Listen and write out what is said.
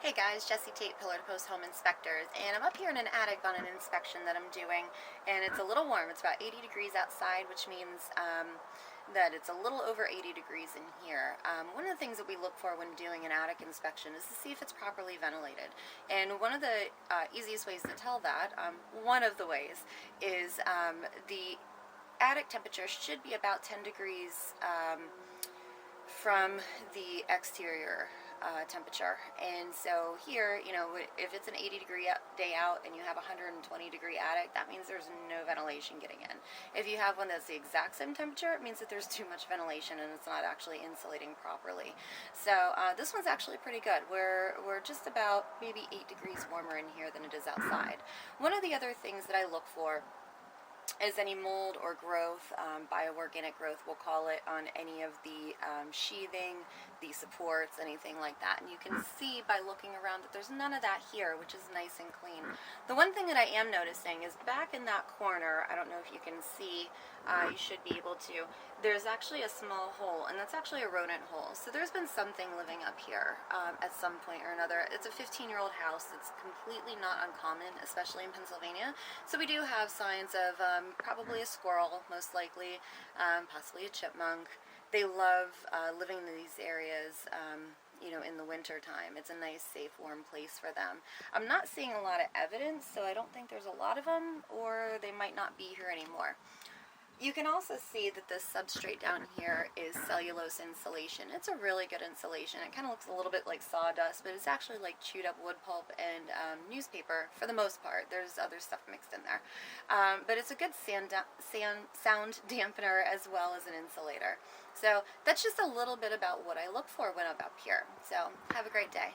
Hey guys, Jessie Tate, Pillar to Post Home Inspectors, and I'm up here in an attic on an inspection that I'm doing, and it's a little warm. It's about 80 degrees outside, which means that it's a little over 80 degrees in here. One of the things that we look for when doing an attic inspection is to see if it's properly ventilated. And one of the easiest ways to tell that, one of the ways, is the attic temperature should be about 10 degrees from the exterior temperature. And so here, if it's an 80 degree day out and you have a 120 degree attic, that means there's no ventilation getting in. If you have one that's the exact same temperature, it means that there's too much ventilation and it's not actually insulating properly. So this one's actually pretty good. We're just about maybe 8 degrees warmer in here than it is outside. One of the other things that I look for is any mold or growth, bioorganic growth we'll call it, on any of the sheathing, the supports, anything like that. And you can see by looking around that there's none of that here, which is nice and clean. The one thing that I am noticing is back in that corner, I don't know if you can see, you should be able to, there's actually a small hole, and that's actually a rodent hole. So there's been something living up here at some point or another. It's a 15-year-old house. It's completely not uncommon, especially in Pennsylvania. So we do have signs of probably a squirrel, most likely, possibly a chipmunk. They love living in these areas, in the winter time. It's a nice, safe, warm place for them. I'm not seeing a lot of evidence, so I don't think there's a lot of them, or they might not be here anymore. You can also see that this substrate down here is cellulose insulation. It's a really good insulation. It kind of looks a little bit like sawdust, but it's actually like chewed up wood pulp and newspaper for the most part. There's other stuff mixed in there. But it's a good sound dampener as well as an insulator. So that's just a little bit about what I look for when I'm up here. So have a great day.